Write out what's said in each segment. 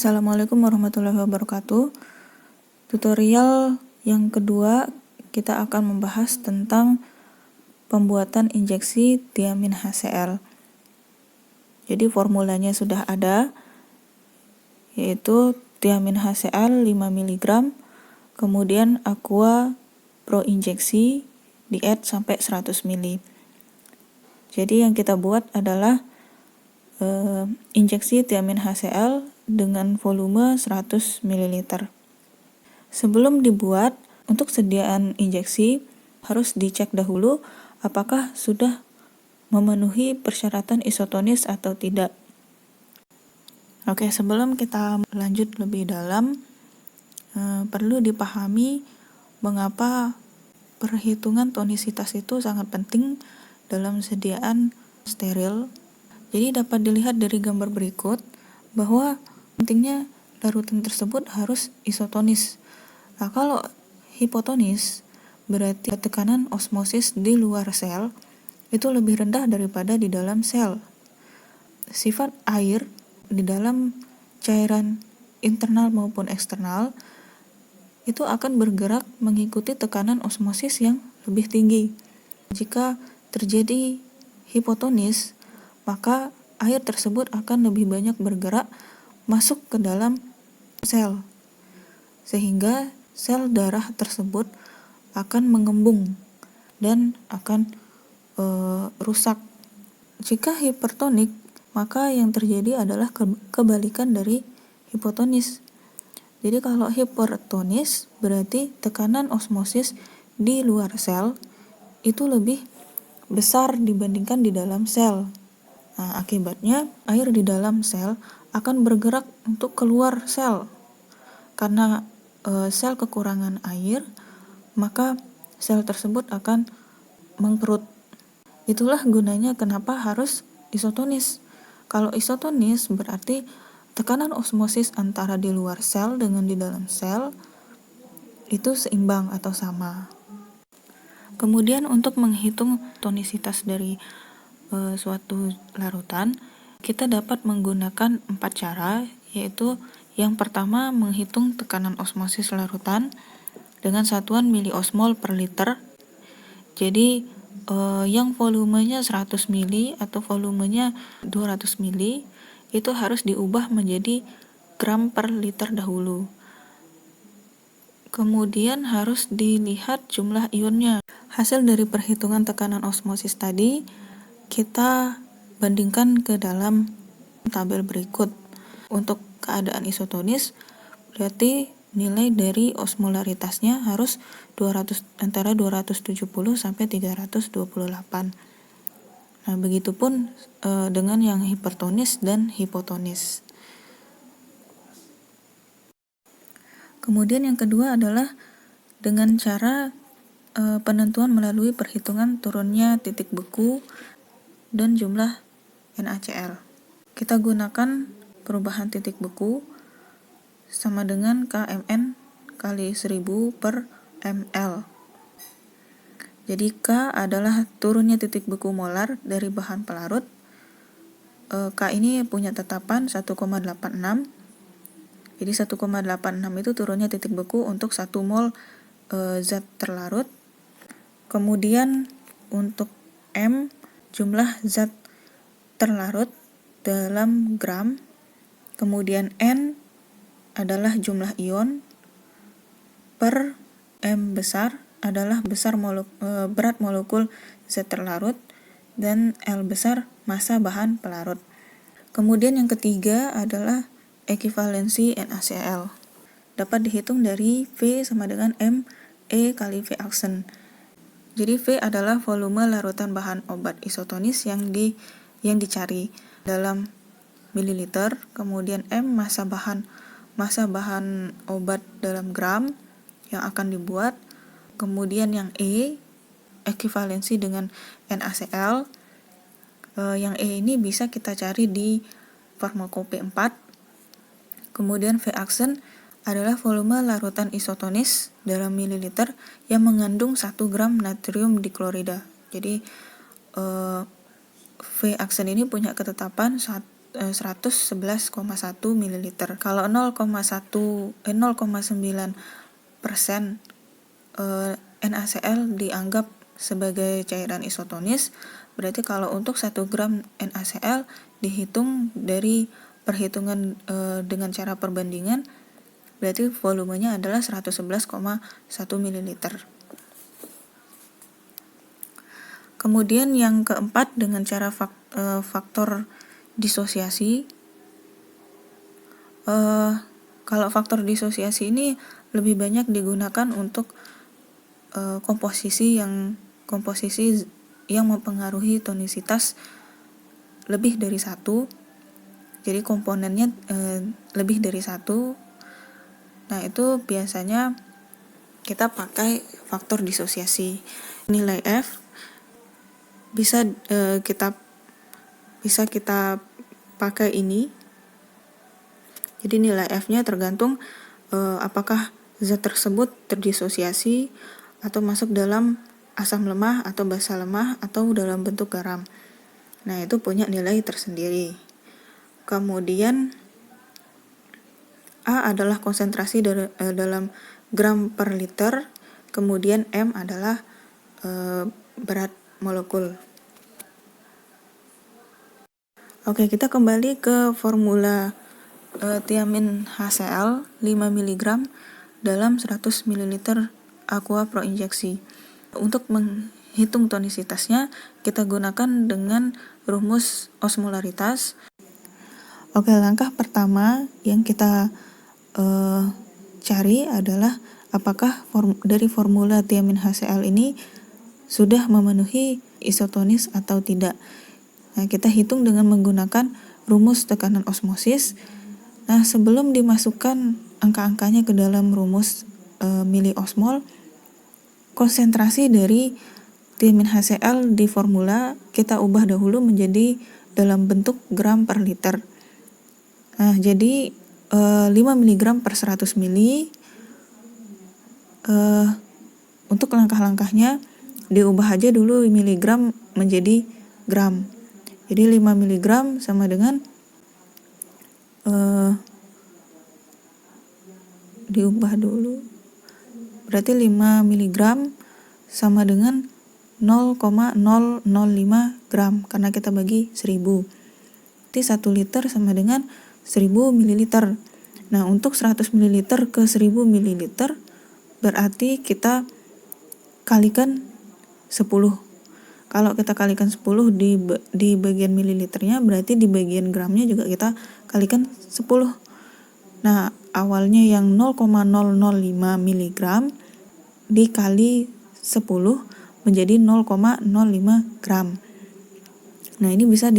Assalamualaikum warahmatullahi wabarakatuh. Tutorial yang kedua kita akan membahas tentang pembuatan injeksi tiamin HCl. Jadi formulanya sudah ada, yaitu tiamin HCl 5 mg, kemudian aqua pro injeksi di add sampai 100 ml. Jadi yang kita buat adalah injeksi tiamin HCl dengan volume 100 ml. Sebelum dibuat, untuk sediaan injeksi harus dicek dahulu apakah sudah memenuhi persyaratan isotonis atau tidak. Oke, sebelum kita lanjut lebih dalam, perlu dipahami mengapa perhitungan tonisitas itu sangat penting dalam sediaan steril. Jadi dapat dilihat dari gambar berikut bahwa pentingnya larutan tersebut harus isotonis. Nah, kalau hipotonis berarti tekanan osmosis di luar sel itu lebih rendah daripada di dalam sel. Sifat air di dalam cairan internal maupun eksternal itu akan bergerak mengikuti tekanan osmosis yang lebih tinggi. Jika terjadi hipotonis, maka air tersebut akan lebih banyak bergerak masuk ke dalam sel, sehingga sel darah tersebut akan mengembung dan akan rusak. Jika hipertonik, maka yang terjadi adalah kebalikan dari hipotonis. Jadi kalau hipertonis berarti tekanan osmosis di luar sel itu lebih besar dibandingkan di dalam sel. Nah, akibatnya air di dalam sel akan bergerak untuk keluar sel. Karena sel kekurangan air, maka sel tersebut akan mengkerut. Itulah gunanya kenapa harus isotonis. Kalau isotonis berarti tekanan osmosis antara di luar sel dengan di dalam sel itu seimbang atau sama. Kemudian untuk menghitung tonisitas dari suatu larutan, kita dapat menggunakan 4 cara, yaitu yang pertama menghitung tekanan osmosis larutan dengan satuan miliosmol per liter. Jadi yang volumenya 100 ml atau volumenya 200 ml itu harus diubah menjadi gram per liter dahulu. Kemudian harus dilihat jumlah ionnya. Hasil dari perhitungan tekanan osmosis tadi kita bandingkan ke dalam tabel berikut. Untuk keadaan isotonis berarti nilai dari osmolaritasnya harus antara 270 sampai 328. Nah, begitupun dengan yang hipertonis dan hipotonis. Kemudian yang kedua adalah dengan cara penentuan melalui perhitungan turunnya titik beku dan jumlah NaCl. Kita gunakan perubahan titik beku sama dengan KMN kali 1000 per ml. Jadi K adalah turunnya titik beku molar dari bahan pelarut. K ini punya tetapan 1,86. Jadi 1,86 itu turunnya titik beku untuk 1 mol zat terlarut. Kemudian untuk M jumlah zat terlarut dalam gram. Kemudian N adalah jumlah ion per M besar adalah berat molekul zat terlarut dan L besar massa bahan pelarut. Kemudian yang ketiga adalah ekivalensi NaCl. Dapat dihitung dari V sama dengan Me kali V aksen. Jadi V adalah volume larutan bahan obat isotonis yang dicari dalam mililiter. Kemudian M massa bahan obat dalam gram yang akan dibuat. Kemudian yang E ekivalensi dengan NaCl. Yang E ini bisa kita cari di farmakope 4. Kemudian V aksen adalah volume larutan isotonis dalam mililiter yang mengandung 1 gram natrium diklorida. Jadi V aksen ini punya ketetapan 111,1 ml. Kalau 0,9% NaCl dianggap sebagai cairan isotonis, berarti kalau untuk 1 gram NaCl dihitung dari perhitungan dengan cara perbandingan, berarti volumenya adalah 111,1 ml. Kemudian yang keempat, dengan cara faktor disosiasi. Kalau faktor disosiasi ini lebih banyak digunakan untuk komposisi yang mempengaruhi tonisitas lebih dari satu. Jadi komponennya lebih dari satu. Nah, itu biasanya kita pakai faktor disosiasi. Nilai F bisa kita pakai ini. Jadi nilai F-nya tergantung apakah zat tersebut terdisosiasi atau masuk dalam asam lemah atau basa lemah atau dalam bentuk garam. Nah, itu punya nilai tersendiri. Kemudian A adalah konsentrasi dalam gram per liter, kemudian M adalah berat molekul. Oke, kita kembali ke formula tiamin HCl 5 mg dalam 100 ml aqua pro injeksi. Untuk menghitung tonisitasnya, kita gunakan dengan rumus osmolaritas. Oke, langkah pertama yang kita cari adalah apakah dari formula tiamin HCl ini sudah memenuhi isotonis atau tidak. Nah, kita hitung dengan menggunakan rumus tekanan osmosis. Nah, sebelum dimasukkan angka-angkanya ke dalam rumus miliosmol, konsentrasi dari tiamin HCl di formula kita ubah dahulu menjadi dalam bentuk gram per liter. Nah, jadi 5 mg per 100 ml. Untuk langkah-langkahnya diubah aja dulu miligram menjadi gram. Jadi 5 mg sama dengan diubah dulu, berarti 5 mg sama dengan 0,005 gram karena kita bagi 1000. Jadi 1 liter sama dengan 1000 ml. Nah, untuk 100 ml ke 1000 ml berarti kita kalikan 10. Kalau kita kalikan 10 di bagian mililiternya, berarti di bagian gramnya juga kita kalikan 10. Nah, awalnya yang 0,005 mg dikali 10 menjadi 0,05 gram. Nah, ini bisa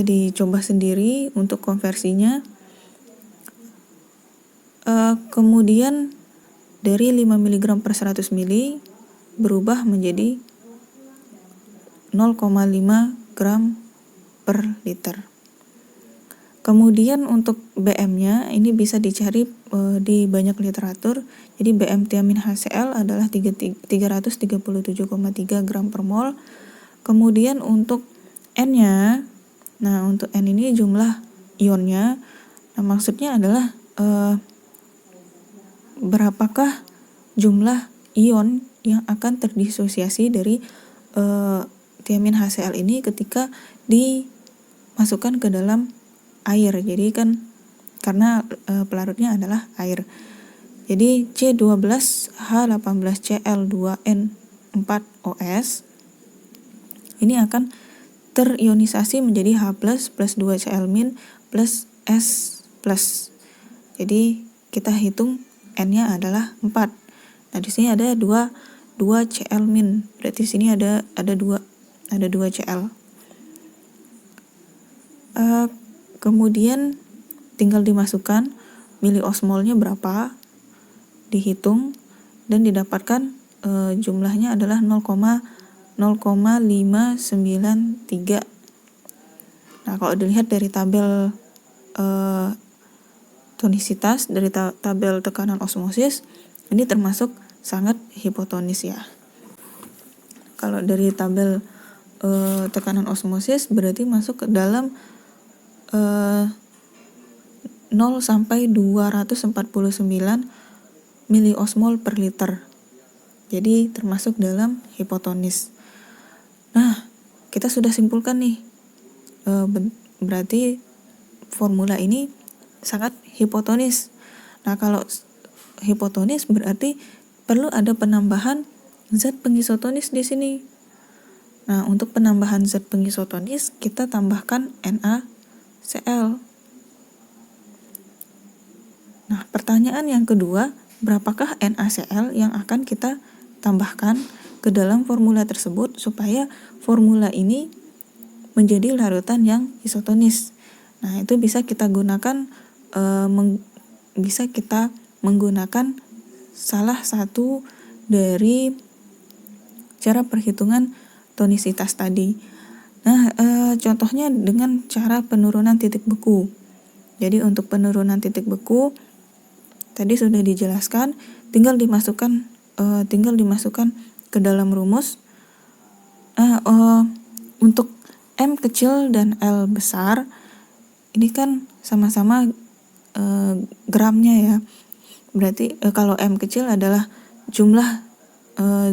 dicoba sendiri untuk konversinya. Kemudian dari 5 mg per 100 ml berubah menjadi 0,5 gram per liter. Kemudian untuk BM-nya ini bisa dicari di banyak literatur. Jadi BM tiamin HCl adalah 337,3 gram per mol. Kemudian untuk N-nya, nah untuk N ini jumlah ionnya. Nah, maksudnya adalah berapakah jumlah ion yang akan terdisosiasi dari tiamin HCl ini ketika dimasukkan ke dalam air. Jadi kan karena pelarutnya adalah air. Jadi C12H18Cl2N4OS ini akan terionisasi menjadi H+ plus 2Cl- plus S+. Jadi kita hitung N-nya adalah 4. Nah, di sini ada 2 Cl-, berarti di sini ada 2 Cl. Kemudian tinggal dimasukkan miliosmolnya berapa, dihitung dan didapatkan jumlahnya adalah 0,0593. Nah, kalau dilihat dari tabel tonisitas, dari tabel tekanan osmosis, ini termasuk sangat hipotonis ya. Kalau dari tabel tekanan osmosis berarti masuk ke dalam 0 sampai 249 miliosmol per liter. Jadi termasuk dalam hipotonis. Nah, kita sudah simpulkan nih. Berarti formula ini sangat hipotonis. Nah, kalau hipotonis berarti perlu ada penambahan zat pengisotonis di sini. Nah, untuk penambahan zat pengisotonis kita tambahkan NaCl. Nah, pertanyaan yang kedua, berapakah NaCl yang akan kita tambahkan ke dalam formula tersebut supaya formula ini menjadi larutan yang isotonis. Nah, itu bisa kita gunakan menggunakan salah satu dari cara perhitungan tonisitas tadi. Nah, contohnya dengan cara penurunan titik beku. Jadi untuk penurunan titik beku tadi sudah dijelaskan, tinggal dimasukkan ke dalam rumus. Untuk M kecil dan L besar ini kan sama-sama gramnya ya. Berarti kalau M kecil adalah jumlah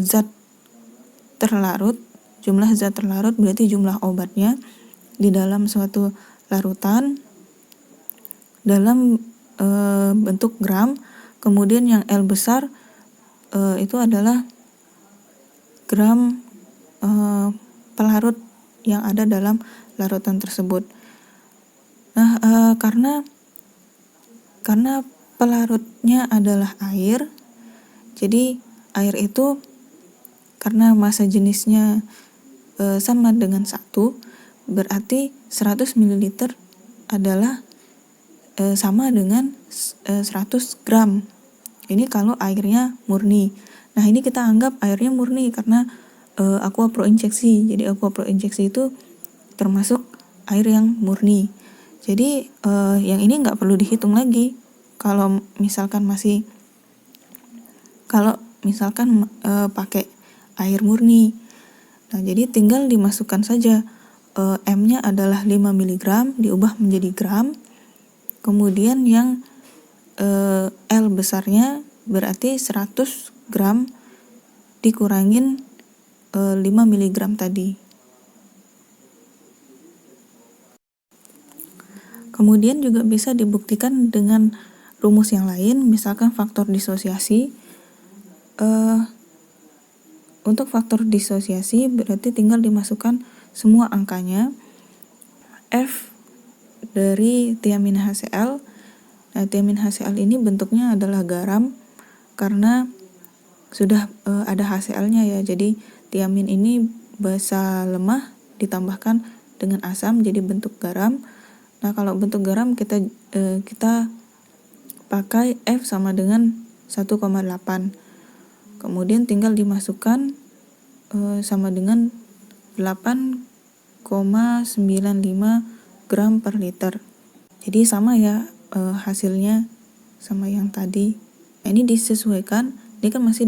zat terlarut berarti jumlah obatnya di dalam suatu larutan dalam bentuk gram. Kemudian yang L besar itu adalah gram pelarut yang ada dalam larutan tersebut. Nah, karena pelarutnya adalah air, jadi air itu karena massa jenisnya sama dengan 1, berarti 100 ml adalah sama dengan 100 gram. Ini kalau airnya murni. Nah, ini kita anggap airnya murni karena aqua pro injeksi. Jadi aqua pro injeksi itu termasuk air yang murni. Jadi yang ini nggak perlu dihitung lagi. Kalau misalkan pakai air murni. Nah, jadi tinggal dimasukkan saja. M-nya adalah 5 mg diubah menjadi gram. Kemudian yang L besarnya berarti 100 gram dikurangin 5 mg tadi. Kemudian juga bisa dibuktikan dengan rumus yang lain, misalkan faktor disosiasi. Untuk faktor disosiasi berarti tinggal dimasukkan semua angkanya. F dari tiamin HCl. Nah, tiamin HCl ini bentuknya adalah garam karena sudah ada HCl-nya ya. Jadi tiamin ini basa lemah ditambahkan dengan asam jadi bentuk garam. Nah, kalau bentuk garam kita pakai F sama dengan 1,8. Kemudian tinggal dimasukkan sama dengan 8,95 gram per liter. Jadi sama ya hasilnya sama yang tadi. Nah, ini disesuaikan, ini kan masih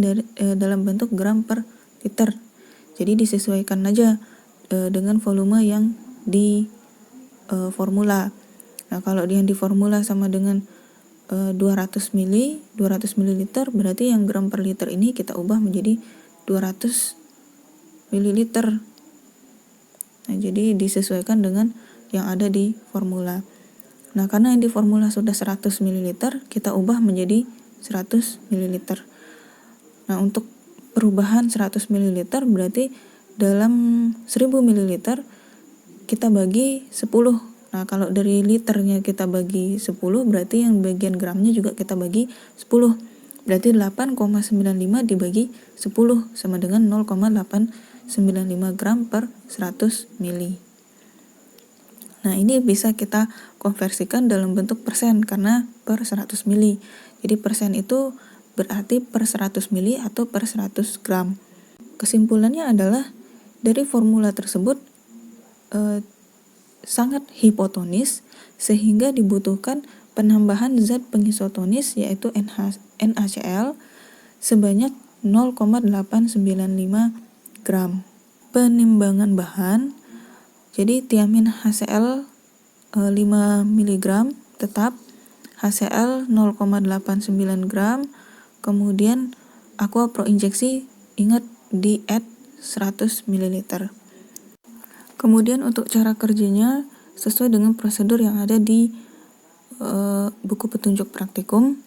dalam bentuk gram per liter. Jadi disesuaikan aja dengan volume yang di formula. Nah, kalau yang di formula sama dengan 200 ml berarti yang gram per liter ini kita ubah menjadi 200 ml. Nah, jadi disesuaikan dengan yang ada di formula. Nah, karena yang di formula sudah 100 ml, kita ubah menjadi 100 ml. Nah, untuk perubahan 100 ml berarti dalam 1000 ml kita bagi 10. Nah, kalau dari liternya kita bagi 10, berarti yang bagian gramnya juga kita bagi 10. Berarti 8,95 dibagi 10 sama dengan 0,895 gram per 100 mili. Nah, ini bisa kita konversikan dalam bentuk persen karena per 100 mili. Jadi persen itu berarti per 100 mili atau per 100 gram. Kesimpulannya adalah dari formula tersebut sangat hipotonis sehingga dibutuhkan penambahan zat pengisotonis yaitu NaCl sebanyak 0,895 gram. penimbangan bahan. Jadi tiamin HCl 5 mg tetap, HCl 0,89 gram, kemudian Aqua Pro injeksi ingat di add 100 ml. Kemudian untuk cara kerjanya sesuai dengan prosedur yang ada di buku petunjuk praktikum.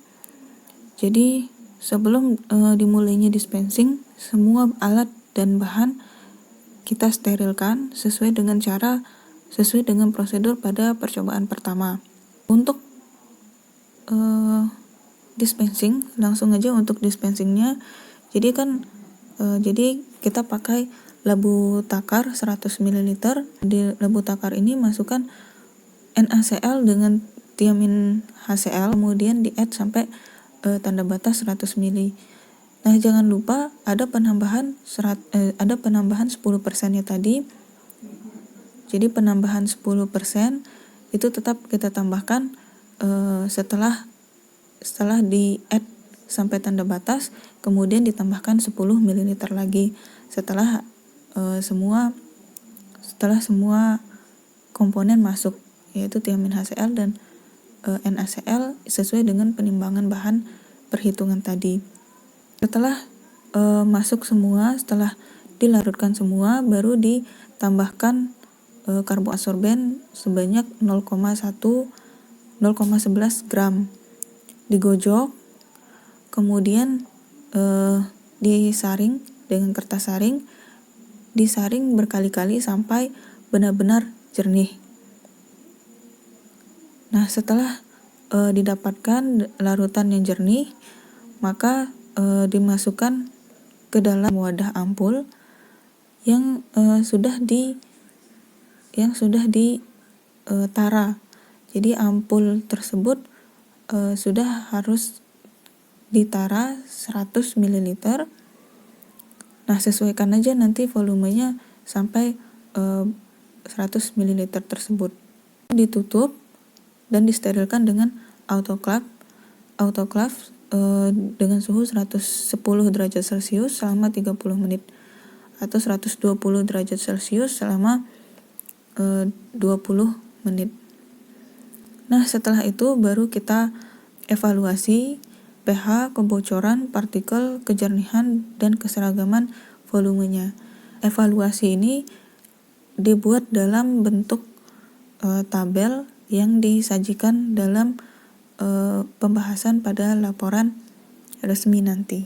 Jadi sebelum dimulainya dispensing, semua alat dan bahan kita sterilkan sesuai dengan prosedur pada percobaan pertama. Untuk dispensing, langsung aja untuk dispensingnya. Jadi kita pakai labu takar 100 ml. Di labu takar ini masukkan NaCl dengan tiamin HCl, kemudian di add sampai tanda batas 100 ml. Nah, jangan lupa ada penambahan 10% ya tadi. Jadi penambahan 10% itu tetap kita tambahkan setelah di add sampai tanda batas, kemudian ditambahkan 10 ml lagi setelah semua komponen masuk, yaitu tiamin HCl dan NaCl sesuai dengan penimbangan bahan perhitungan tadi. Setelah masuk semua, setelah dilarutkan semua, baru ditambahkan karboabsorben sebanyak 0,11 gram. Digojok, kemudian disaring dengan kertas saring, disaring berkali-kali sampai benar-benar jernih. Nah, setelah didapatkan larutan yang jernih, maka dimasukkan ke dalam wadah ampul yang sudah ditara. Jadi ampul tersebut sudah harus ditara 100 ml. Nah, sesuaikan aja nanti volumenya sampai 100 ml tersebut. Ditutup dan disterilkan dengan autoclave dengan suhu 110 derajat Celcius selama 30 menit atau 120 derajat Celcius selama 20 menit. Nah, setelah itu baru kita evaluasi pH, kebocoran, partikel, kejernihan, dan keseragaman volumenya. Evaluasi ini dibuat dalam bentuk tabel yang disajikan dalam pembahasan pada laporan resmi nanti.